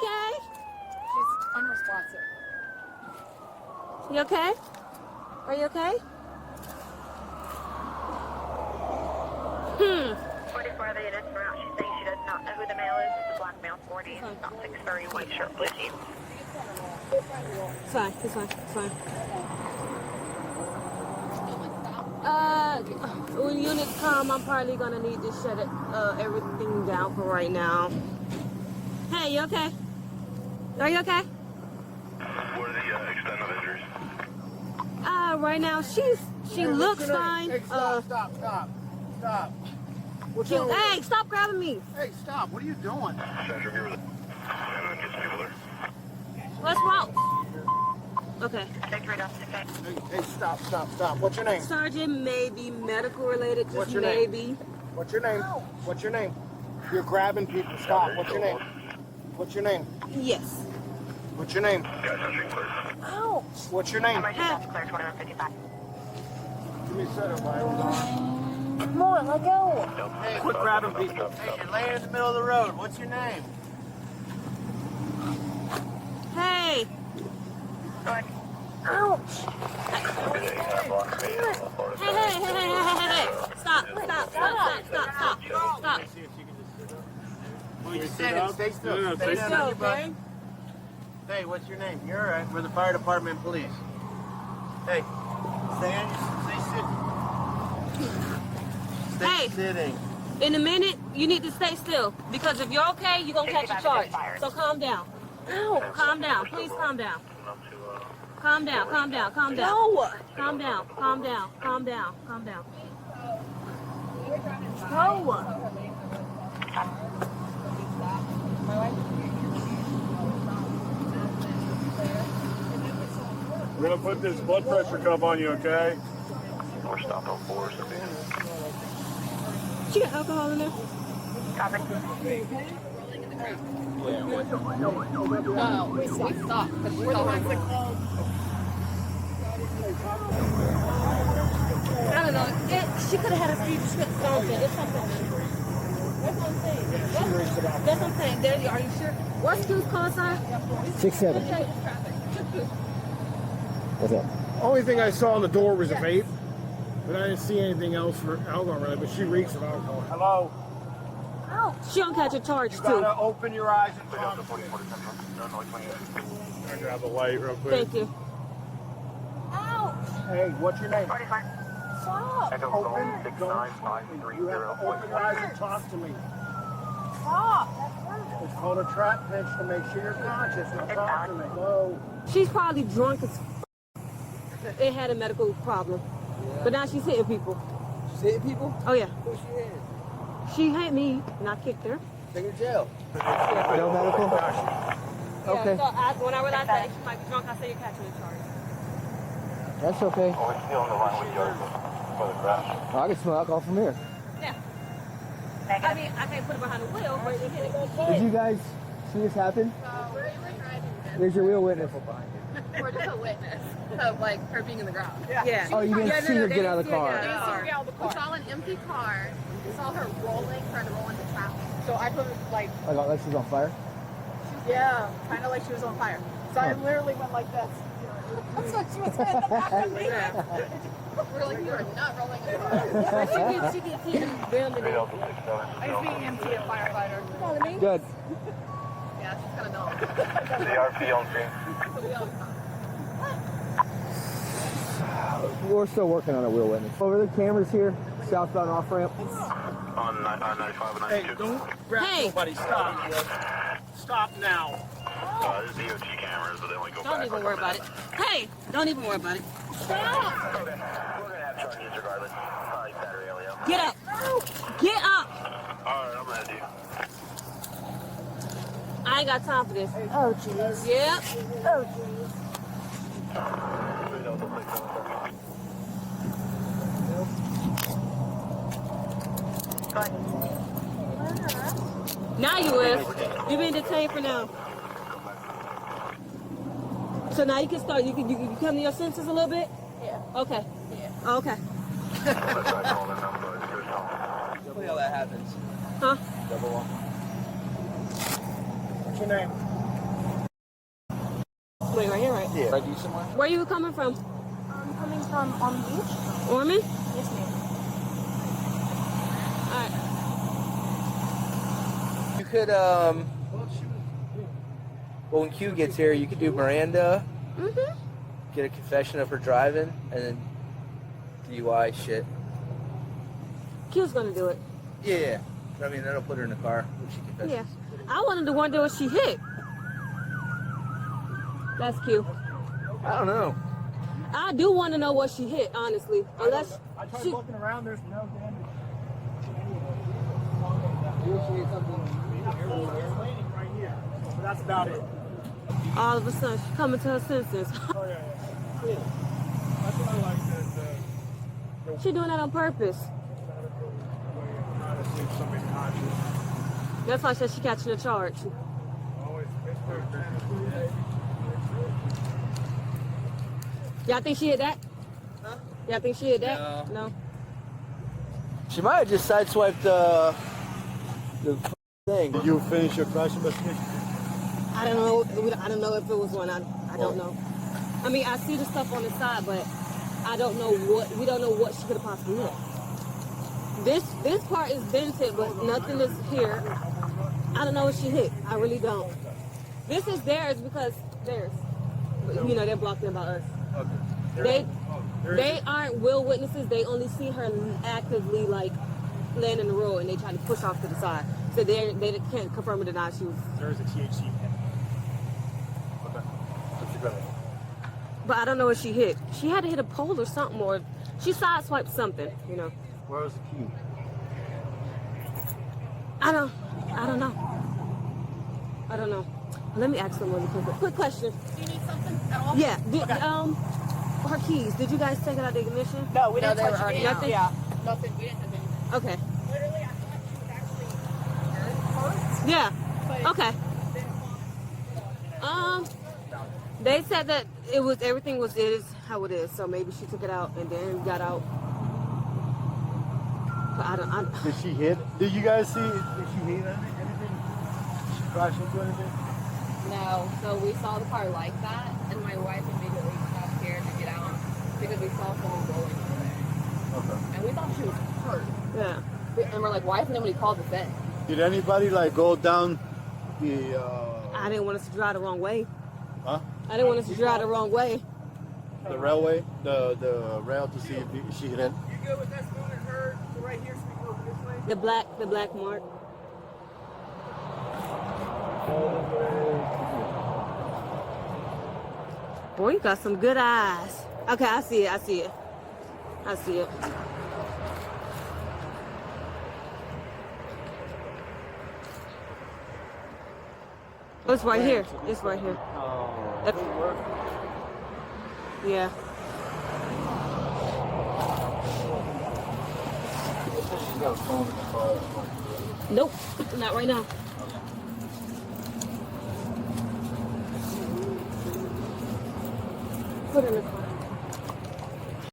okay? She's unresponsive. You okay? Are you okay? 44 the units from out. She's saying she does not know who the male is. It's a black male, 40, not 6'3", white shirt, blue jeans. It's fine. It's fine. It's fine. When units come, I'm probably gonna need to shut it, everything down for right now. Hey, you okay? Are you okay? What are the extent of injuries? Right now she looks fine. Hey, stop. Hey, stop grabbing me. Hey, stop. What are you doing? Central Bureau. And then get some people there. What's wrong? Okay. Hey, stop. What's your name? Sergeant, maybe medical related. Just What's your maybe. name? What's your name? What's your name? You're grabbing people. Stop. What's your name? What's your name? Yes. What's your name? Ouch. What's your name? Emergency clear 2155. Give me a set of fire. Come on, let go. Hey, quit grabbing people. Hey, you're laying in the middle of the road. What's your name? Hey. Ouch. Hey. Stop. Stay still. Stay still, okay? Hey, what's your name? You're all right. We're the fire department and police. Hey, stay sitting. In a minute, you need to stay still. Because if you're okay, you're going to catch a charge. So calm down. Ow. Calm down. Please calm down. Calm down. No. Calm down. No. We're gonna put this blood pressure cuff on you, okay? We're stopped on 4, so She got alcohol in there? No, we stop. Because we're the ones that called. I don't know. She could have had a few trips something. It's something. That's what I'm saying. That's what I'm saying. There you are. You sure? What's Q's call sign? 6-7. What's up? Only thing I saw on the door was a vape, but I didn't see anything else for alcohol really, but she reeks of alcohol. Hello? Oh, she don't catch a charge You too. gotta open your eyes and talk. I grab the light real quick. Thank you. Ouch! Hey, what's your name? Stop! Open, don't talk to me. You have to open your eyes and talk to me. Stop! It's called a trap pinch to make sure you're conscious. Now talk to me. Whoa. She's probably drunk as f***. It had a medical problem. But now she's hitting people. She's hitting people? Oh, yeah. Who she hit? She hit me, and I kicked her. Take her to jail. No medical? Okay. So when I realized that she might be drunk, I said you're catching a charge. That's okay. we're still on the line with you for the crash. I can smell alcohol from here. Yeah. I mean, I can't put it behind the wheel, but she hit it. Did you guys see this happen? There's your wheel witness. We're just a witness of like her being in the ground. Yeah. Oh, you didn't see her get out of the car. We saw an empty car. We saw her trying to roll into traffic. So I put like Like she's on fire? yeah, kind of like she was on fire. So I literally went like this. That's what she was in the back of me. We're like, you are not rolling in the car. She gets hit and bammed in it. I was being empty a firefighter. Good. Yeah, she's gonna know. CRP on scene. We're still working on a wheel witness. Over the cameras here, southbound off ramp. On 95 and Hey, 92. don't grab nobody. Stop. Stop now. There's DOT cameras, but they only go back. Don't even worry about it. Hey, don't even worry about it. We're gonna have charges regardless. Battery LEO. Get up. Get up. Alright, I'm ready. I ain't got time for this. Oh, jeez. Yep. Oh, jeez. Now you is. You've been detained for now. So now you can start. You come to your senses a little bit? Yeah. Okay. Yeah. Okay. Tell me how that happens. Huh? Double one. What's your name? wait right here, right? Yeah. Right, you somewhere? Where you coming from? I'm coming from on the beach. Ormond? Yes, ma'am. Alright. You could, well, when Q gets here, you could do Miranda, get a confession of her driving, and then DUI shit. Q's gonna do it. Yeah. I mean, that'll put her in the car when she confesses. Yeah. I wanted to wonder what she hit. That's Q. I don't know. I do want to know what she hit, honestly. Unless I tried she... looking around, there's no damage. Lane right here. But that's about it. All of a sudden, she's coming to her senses. Oh, yeah. That's what I like. She doing that on purpose. Trying to see if somebody's conscious. That's why I said she catching a charge. Always, it's perfect. Y'all think she hit that? Huh? Y'all think she hit that? No. She might have just sideswiped the thing. Did you finish your crash investigation? I don't know. I don't know if it was one. I don't know. I mean, I see the stuff on the side, but I don't know what. We don't know what she could have possibly hit. This part is dented, but nothing is here. I don't know what she hit. I really don't. This is theirs because theirs. But, you know, they're blocking about us. Okay. They aren't will witnesses. They only see her actively like laying in the road, and they try to push off to the side. So they can't confirm or deny she was. There is a THC pen. Okay. That's a good idea. But I don't know what she hit. She had to hit a pole or something, or she sideswiped something. You know. Where was the key? I don't know. I don't know. Let me ask someone a quick question. Do you need something at all? Yeah. Her keys. Did you guys take it out of the ignition? No, we didn't touch already anything. nothing? Yeah, nothing. We didn't touch anything. Okay. Literally, I thought she was actually hurt. Yeah. But Okay. They said that everything is how it is. So maybe she took it out and then got out. But I don't. Did she hit? Did you guys see? Did she hit anything? Did she crash into anything? No, so we saw the car like that, and my wife immediately got scared to get out because we saw someone rolling over there. Okay. And we thought she was hurt. Yeah. And we're like, why isn't nobody called the vet? Did anybody like go down the? I didn't want us to drive the wrong way. Huh? I didn't want us to drive the wrong way. The railway, the rail to see if she hit it. You good with us moving her to right here so we go this way? The black mark. Boy, you got some good eyes. Okay, I see it. Oh, it's right here. It's right here. Yeah. Nope, not right now. Put it in the car.